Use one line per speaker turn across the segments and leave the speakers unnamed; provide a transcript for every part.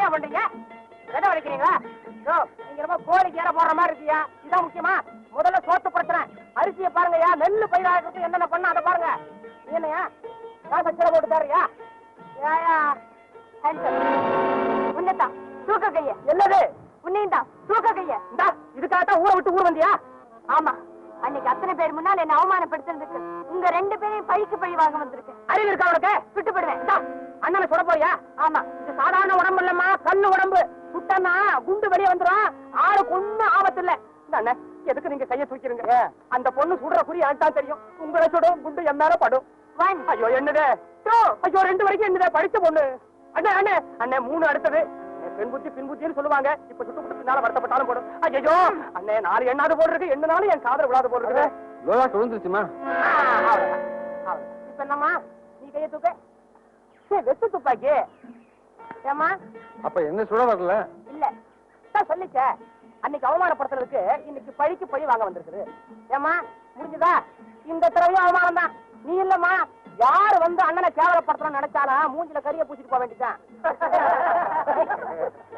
என்ன பண்றீங்க? விதை வளைக்கிறீங்களா? நீங்க ரொம்ப கோழிக்கு ஏற போடுற மாதிரி இருக்கியா? இதான் முக்கியமா? முதல்ல சோத்து பிரச்சனை. அரிசியை பாருங்கயா, நெல்லு பயிராகிறது என்னென்ன பண்ண அதை பாருங்க. என்னையா சச்சரை போட்டு தர்றியா? உன்னதான் தூக்க கைய. என்னது? உன்னையும் தூக்க கைய. இதுக்காகத்தான் ஊரை விட்டு ஊர் வந்தியா? ஆமா, அன்னைக்கு அத்தனை பேர் முன்னால் என்ன அவமானப்படுத்துறதுக்கு உங்க 2 பேரையும் பழிக்கு பழி வாங்க வந்திருக்கேன். அறிவு இருக்கா உனக்கு? விட்டுப்படுவேன். அண்ணனை சுட போறியா? ஆமா, இது சாதாரண உடம்பு இல்லம்மா, கண்ணு உடம்பு. சுட்டனா குண்டு வெளியே வந்துடும். ஆளுக்கு ஒண்ணும் ஆபத்து இல்ல. அண்ணன், எதுக்கு நீங்க கைய தூக்கிருங்க? அந்த பொண்ணு சுடுற குறி ஆட்டா தெரியும். உங்களை சுடும், குண்டு என் மேல படும். ஐயோ என்னது? ஐயோ 2 வரைக்கும் என்னது? படிச்ச பொண்ணு. அண்ணே அண்ணே அண்ணே 3 அடுத்தது. பெண் புத்தி பின் புத்தின்னு சொல்லுவாங்க. இப்ப சுட்டு புட்டு பின்னால வருத்தப்பட்டாலும் போடும். ஐயோ அண்ணே 4 எண்ணாவது போடுறதுக்கு எண்ணாலும் என் காதல் விழாது போடுறது.
விழுந்துருச்சுமா.
இப்ப என்னம்மா நீ கைய தூக்க? வெட்டு துப்பாக்கி. ஏமா
அப்ப என்ன சுட வரல?
இல்ல சொல்லிச்ச. அன்னைக்கு அவமானப்படுத்துறதுக்கு இன்னைக்கு பழிக்கு பழி வாங்க வந்திருக்குது. ஏமா முடிஞ்சுதா? இந்த தடவையும் அவமானம் தான். நீ இல்லம்மா, யாரு வந்து அண்ணனை கேவலப்படுத்தணும்னு நினைச்சாலும் மூஞ்சில கரிய பூச்சிட்டு போக வேண்டியதான்.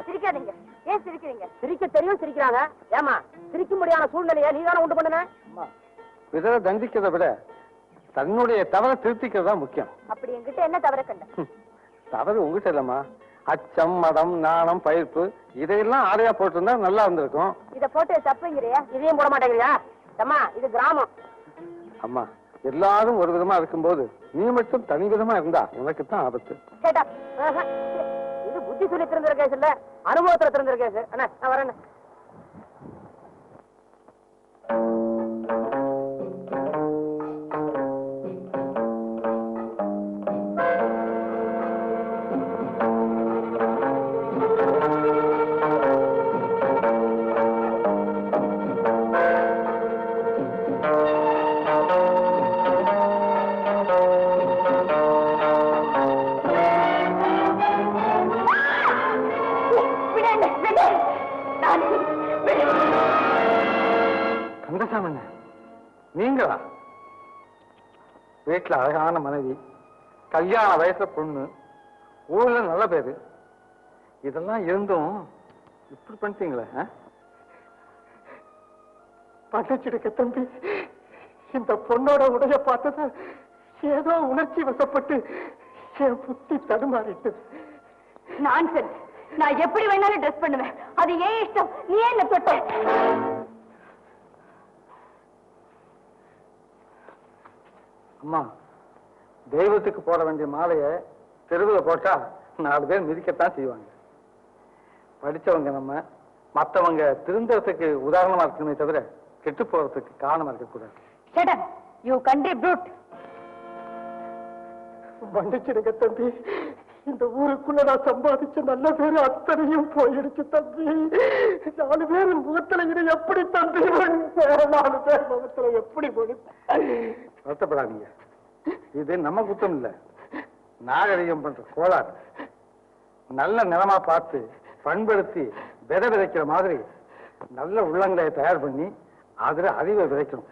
சிரிக்காதீங்க. ஏன் சிரிக்கிறீங்க? சிரிக்க தெரியும், சிரிக்கிறாங்க. ஏமா சிரிக்க முடியாத சூழ்நிலையை நீ தானே உண்டு பண்ணுன.
விதரை தண்டிக்கிறத விட தன்னுடைய தவறை திருத்திக்கிறதா முக்கியம்.
அப்படி என்கிட்ட என்ன தவறு கண்ட?
தவறு உங்ககிட்ட இல்லம்மா. அச்சம், மடம், நாணம், பயிர்ப்பு இதையெல்லாம் ஆடையா போட்டிருந்தா நல்லா இருந்திருக்கும்.
இத போட்டு தப்புங்கிறியா? இதையும் போட மாட்டேங்கிறியா? அம்மா இது கிராமம்.
அம்மா எல்லாரும் ஒரு விதமா இருக்கும்போது நீ மட்டும் தனி விதமா இருந்தா உனக்கு தான் ஆபத்து.
இது புத்தி சொல்லி திறந்திர கேஸ் இல்ல, அனுபவத்துல திறந்திர கேஸ். அண்ணா நான் வரேன்.
நீங்களா? வீட்டுல அழகான மனைவி, கல்யாண வயசுல பொண்ணு, ஊர்ல நல்ல பேரு, இதெல்லாம் இருந்தும் இப்படி பண்ணிட்டீங்களே?
பட்டச்சிடுக்க தம்பி, இந்த பொண்ணோட உடைய பார்த்தத ஏதோ உணர்ச்சி வசப்பட்டு என் புத்தி தடுமாறிட்டு.
நான் எப்படி வேணாலும் ட்ரெஸ் பண்ணுவேன், அது ஏன் இஷ்டம். நீ ஏன் என்ன தொட்ட?
அம்மா, தெய்வத்துக்கு போட வேண்டிய மாலைய தெருவில் போட்டா 4 பேர் மிதிக்கத்தான் செய்வாங்க. படிச்சவங்க நம்ம, மற்றவங்க திருந்தறதுக்கு உதாரணமா இருக்கணுமே தவிர கெட்டு போறதுக்கு காரணமா இருக்கக்கூடாது.
மன்னிச்சிடுங்க தம்பி, இந்த ஊருக்குள்ள நான் சம்பாதிச்ச நல்ல பேரு அத்தனையும் போயிடுச்சு தம்பி. 4 பேர் முகத்துல இது எப்படி தம்பி? 4 பேர் முகத்துல எப்படி போடு?
வருத்தப்படாதீங்க, இது நம்ம குத்தம் இல்ல, நாகரிகம் பண்ற கோளாறு. நல்ல நிலமா பார்த்து பண்படுத்தி விதை விதைக்கிற மாதிரி நல்ல உள்ளங்களை தயார் பண்ணி அதுல அறிவை விதைக்கணும்.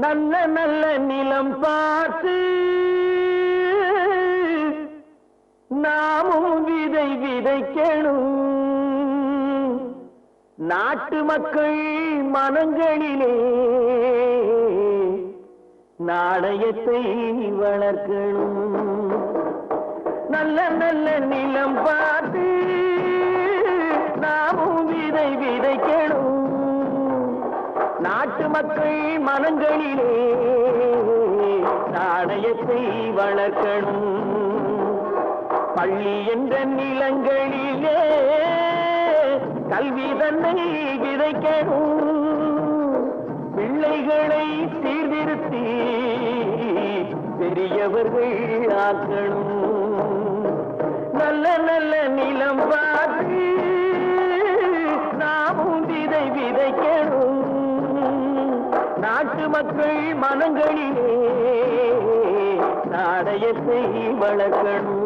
நல்ல நல்ல நிலம் பார்த்து நாமும் விதை விதைக்கணும். நாட்டு மக்கள் மனங்களிலே நாணயத்தை வளர்க்கணும். நல்ல நல்ல நிலம் பார்த்து நாமும் விதை விதைக்கணும். நாட்டு மக்கள் மனங்களிலே நாணயத்தை வளர்க்கணும். பள்ளி என்ற நிலங்களிலே கல்வி தன்னை விதைக்கணும். பிள்ளைகளை சீர்திருத்தி பெரியவர்கள் ஆக்கணும். நல்ல நல்ல நிலம் பார்த்து நாமும் விதை விதைக்கணும். நாட்டு மக்கள் மனங்களிலே நாணயத்தை வளர்க்கணும்.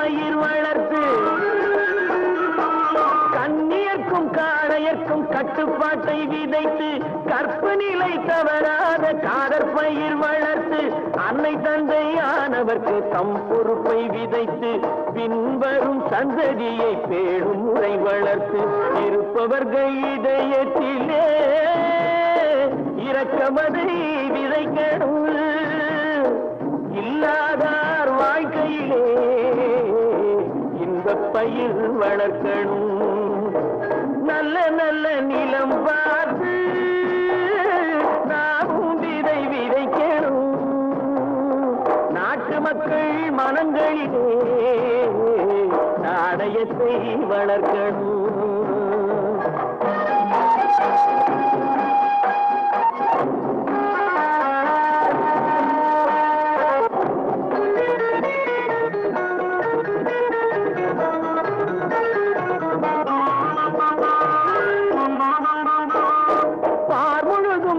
பயிர் வளர்த்து கண்ணியர்க்கும் காளையர்க்கும் கட்டுப்பாட்டை விதைத்து கற்பு நிலை தவறாத காதற் பயிர் வளர்த்து அன்னை தந்தையானவர்க்கு தம் பொறுப்பை விதைத்து பின்வரும் சந்ததியை பேடும் முறை வளர்த்து இருப்பவர்கள் இதயத்திலே இரக்கமதை விதைக்கணும் இல்லாதார் வாழ்க்கையிலே இன்பப் பயிர் வளர்க்கணும் நல்ல நல்ல நிலம் பார்த்து நாமும் விதை விதைக்கணும் நாட்டு மக்கள் மனங்களிலே நாணயத்தை வளர்க்கணும்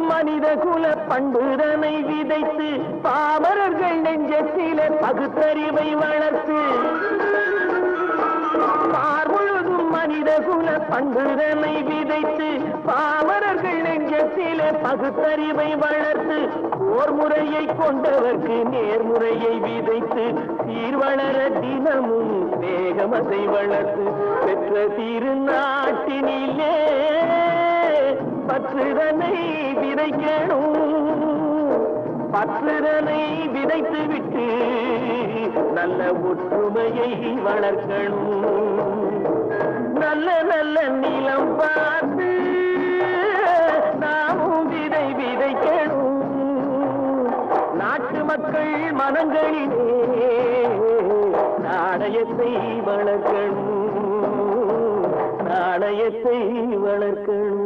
மனித குல பண்புதனை விதைத்து பாமரர்கள் நெஞ்சத்திலே பகுத்தறிவை வளர்த்து பார்முழுதும் மனித குல பண்புதனை விதைத்து பாமரர்கள் நெஞ்சத்திலே பகுத்தறிவை வளர்த்து ஓர் முறையை கொண்டவர்க்கு நேர்முறையை விதைத்து சீர்வளர தினமும் வேகமதை வளர்த்து பெற்ற திருநாட்டினிலே பற்றுதனை விதைக்கணும் பற்றுதனை விதைத்து விட்டு நல்ல ஒற்றுமையை வளர்க்கணும் நல்ல நல்ல நிலம் பார்த்து நாமும் விதை விதைக்கணும் நாட்டு மக்கள் மனங்களிலே நாணயத்தை வளர்க்கணும் நாணயத்தை வளர்க்கணும்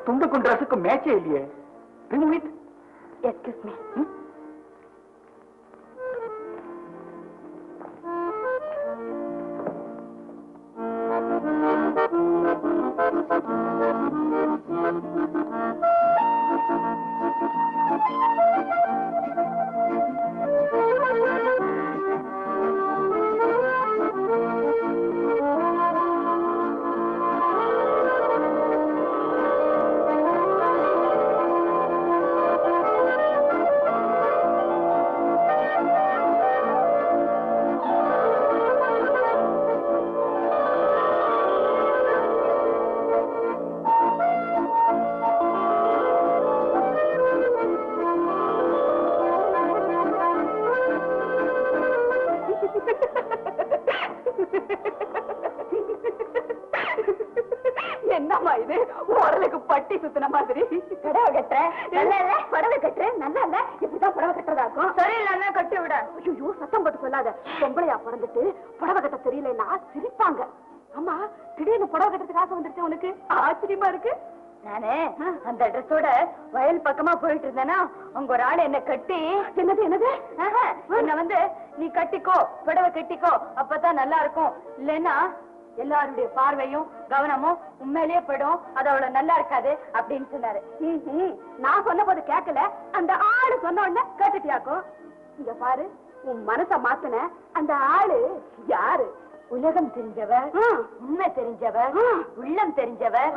துண்டுக்கும் ட்ரெஸ்ஸுக்கும் மேட்சே இல்லையே.
Excuse me. என்னம்மா இது உரலுக்கு பட்டி சுத்தின மாதிரி புடவை கட்டுறேன் நல்லா இல்ல புடவை கட்டுறேன் நல்லா இல்ல இப்படிதான் புடவை கட்டுறதா இருக்கும் சரியில்லைன்னா கட்டி விட ஐயோ சத்தம் போட்டு சொல்லாத பொம்பளையா பிறந்துட்டு புடவை கட்ட தெரியலன்னா சிரிப்பாங்க ஆமா திடீர்னு புடவை கட்டுறதுக்கு ஆசை வந்துருச்சு உனக்கு ஆச்சரியமா இருக்கு நானே அந்த ட்ரெஸ்ஸோட வயல் பக்கமா போயிட்டு இருந்தேன்னா உங்க ஒரு ஆளு என்ன கட்டி என்னது என்னது என்ன வந்து நீ கட்டிக்கோ புடவை கட்டிக்கோ அப்பதான் நல்லா இருக்கும் இல்லைன்னா எல்லாருடைய பார்வையும் கவனமும் உண்மையிலேயே படும் அது அவ்வளவு நல்லா இருக்காது அப்படின்னு சொன்னாரு நான் சொன்ன போது கேட்கல அந்த ஆளு சொன்ன உடனே கேட்டுட்டியாக்கும் இங்க பாரு உன் மனச மாத்தின அந்த ஆளு யாரு உலகம் தெரிஞ்சவர் உண்மை தெரிஞ்சவர் உள்ளம் தெரிஞ்சவர்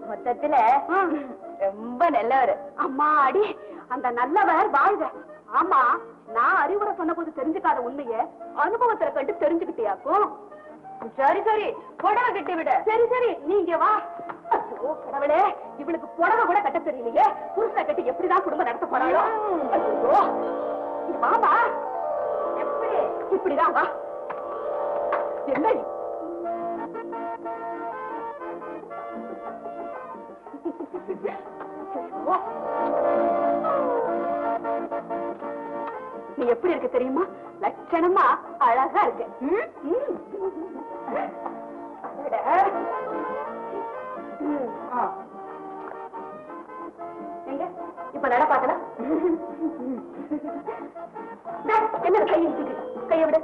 மொத்தத்துல ரொம்ப நல்லவர் அம்மா அடி அந்த நல்லவர் வாழ்க ஆமா நான் அறிவுரை சொன்ன போது தெரிஞ்சுக்காத உண்மைய அனுபவத்துல கண்டு தெரிஞ்சுக்கிட்டியாக்கும் சரி சரி புடவை கட்டி விட சரி சரி நீங்க வா ஐயோ கடவுளே இவளுக்கு புடவை கூட கட்ட தெரியலையே புருஷனை கட்டி எப்படிதான் குடும்பம் நடத்த போறாளோ ஐயோ வாமா எப்படி இப்படிதான் வா என்ன நீ எப்படி இருக்க தெரியுமா லட்சணமா அழகா இருக்கு இப்ப நட பாக்கலாம் என்ன கையை விட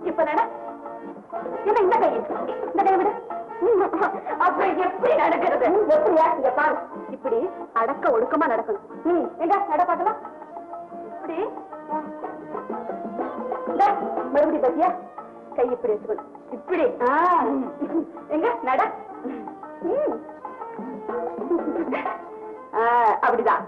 இப்ப நட என்ன இந்த கையை விட அப்புறம் எப்படி நடக்கிறது? எப்படியா இங்க பாரு, இப்படி அடக்க ஒடுக்கமா நடக்கணும். எங்க நட பார்க்கலாம். இப்படி மறுபடியும் பத்தியா கை இப்படி வச்சுக்கணும். இப்படி எங்க நட. அப்படிதான்.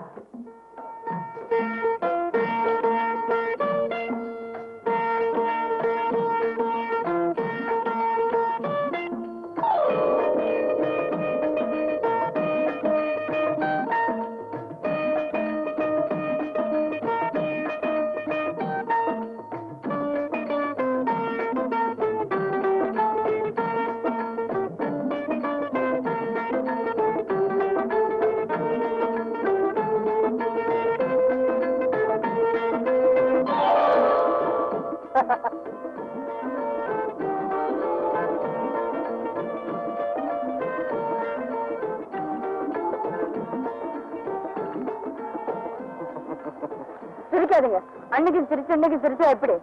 சிரிக்காதீங்க. அன்னைக்கு சிரிச்சு இன்னைக்கு சிரிச்சா எப்படி?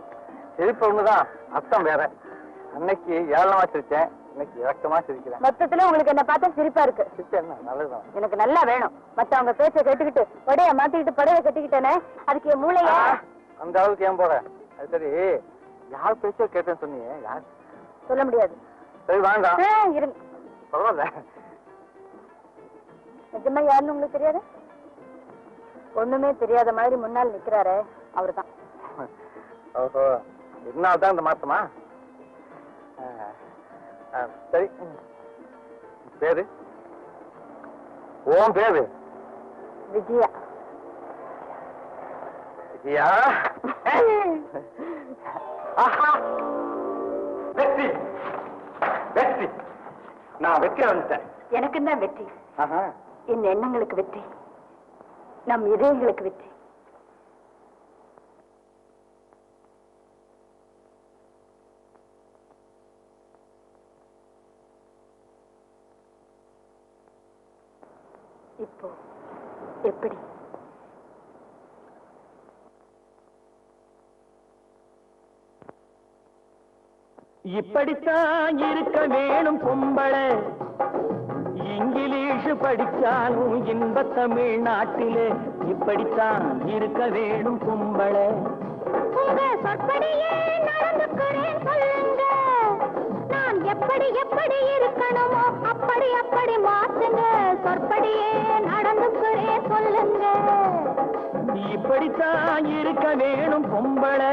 சிரிப்பு ஒண்ணுதான், அர்த்தம் வேற. அன்னைக்கு ஏளனமா சிரிச்சேன், இன்னைக்கு இறக்கமா சிரிக்கிறேன்.
மொத்தத்துல உங்களுக்கு என்ன பார்த்தா சிரிப்பா இருக்கு.
சிரிச்சா என்ன நல்லதுதான்.
எனக்கு நல்லா வேணும். மத்தவங்க பேச்ச கேட்டுக்கிட்டு படைய மாத்திக்கிட்டு படைய கட்டிக்கிட்டேனே, அதுக்கு என் மூளைய
அந்த அளவுக்கு ஏன் போற? அது சரி, யார் பேச்ச கேட்டேன்னு சொன்னீங்க? யார்
சொல்ல முடியாது.
சரி வேண்டாம்,
இருங்க.
பரவாயில்ல.
நிஜமா யாருன்னு உங்களுக்கு தெரியாது? ஒண்ணுமே தெரியாத மாதிரி முன்னால் நிக்கிறாரே, அவர்தான்.
ஓஹோ, இதனால்தான் இந்த மாற்றமா? சரி, பேரு? ஓம் பேரு?
விஜயா.
விஜயா, வெற்றி வெற்றி, நான் வெற்றி வந்துட்டேன்.
எனக்கு தான் வெற்றி.
ஆஹா,
என் எண்ணங்களுக்கு வெற்றி, நம் இதயங்களுக்கு வெற்றி. இப்போ எப்படி?
இப்படித்தான் இருக்க வேணும் பொம்பளை, இங்கிலீஷ் படிச்சாலும் இன்ப தமிழ்நாட்டிலே இப்படித்தான் இருக்க வேணும் பொம்பளை.
உங்க சொற்படியே நடந்துக்கிறேன் சொல்லுங்க, நான் எப்படி எப்படி இருக்கணுமோ அப்படி அப்படி மாத்துங்க. சொற்படியே நடந்துக்கிறேன் சொல்லுங்க.
இப்படித்தான் இருக்க வேணும் பொம்பளை.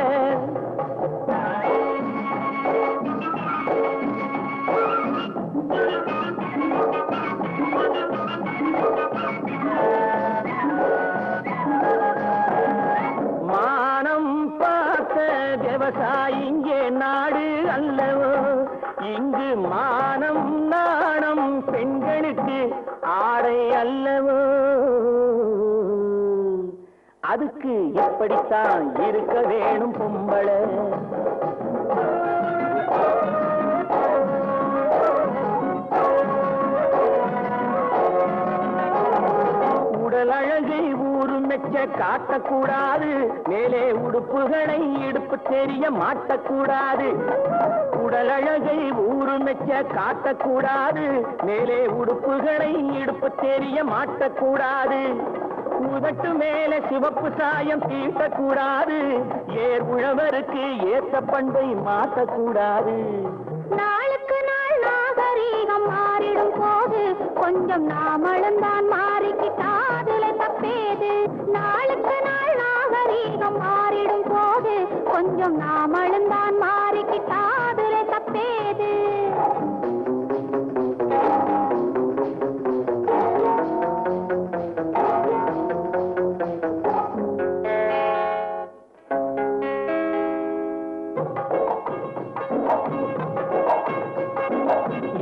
மானம் பார்த்த விவசாயிங்கே நாடு அல்லவோ, இங்கு மானம் நாணம் பெண்களுக்கு ஆடை அல்லவோ. அதுக்கு எப்படித்தான் இருக்க வேணும் பொம்பளை. உடல் அழகை ஊரு மெச்ச காட்டக்கூடாது, மேலே உடுப்புகளை இடுப்பு தெரிய மாட்டக்கூடாது. உடல் அழகை ஊரு மெச்ச காட்டக்கூடாது, மேலே உடுப்புகளை இடுப்பு தெரிய மாட்டக்கூடாது. உதட்டு மேல சிவப்பு சாயம் தீட்டக்கூடாது, ஏர் உழவருக்கு ஏற்ற பண்பை மாற்றக்கூடாது.
நாளுக்கு நாள் நாகரீகம் மாறிடும் போது கொஞ்சம் நாமளும் தான் மாறிக்கிட்டாதுல தப்பேது. நாளுக்கு நாள் நாகரீகம் மாறிடும் போது கொஞ்சம் நாமளும் தான் மாறிக்கிட்டாதுல தப்பேது.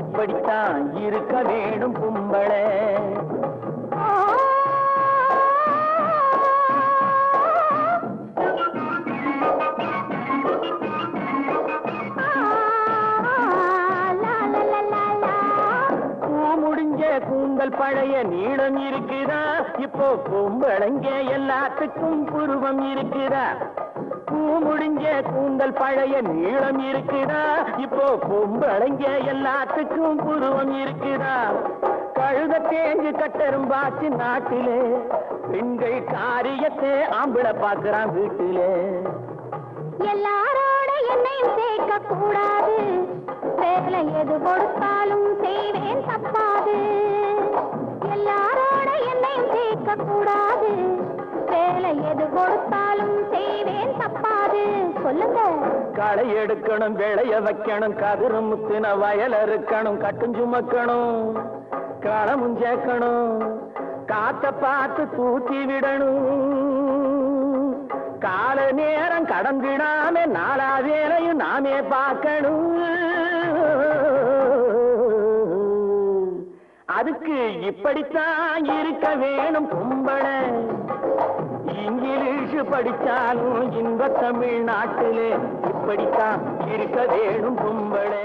இப்படித்தான் இருக்க வேணும் பொம்பளை. முடிஞ்ச கூந்தல் பழைய நீளம் இருக்குதா, இப்போ பொம்பளைங்க எல்லாத்துக்கும் புருவம் இருக்குதா. பூ முடிஞ்ச கூந்தல் பழைய நீளம் இருக்குதா இப்போ பொம்பளைங்க எல்லாத்துக்கும் புருவம் இருக்குதா கழுத தேஞ்சு கட்டெரும்பாச்சு நாட்டிலே பெண்கள் காரியத்தை ஆம்பளை பாக்குறான் வீட்டிலே
எல்லாரோட என்னையும் சேர்க்க கூடாது வேலை எது கொடுத்தாலும் செய்வேன் தப்பாது எல்லாரோட என்னையும் சேர்க்க கூடாது வேலை எது கொடுத்தாலும் செய்வேன் தப்பாது சொல்லுங்க
களை எடுக்கணும் விளைய வைக்கணும் கதிரு முத்தின வயல் இருக்கணும் கட்டும் சுமக்கணும் களமும் சேர்க்கணும் காத்த பார்த்து தூத்தி விடணும் கால நேரம் கடந்திடாம நாளா வேலையும் நாமே பார்க்கணும் அதுக்கு இப்படித்தான் இருக்க வேணும் பொம்பளை இங்கிலீஷ் படிச்சாலும் இன்ப தமிழ்நாட்டிலே இப்படித்தான் இருக்க வேணும் பொம்பளை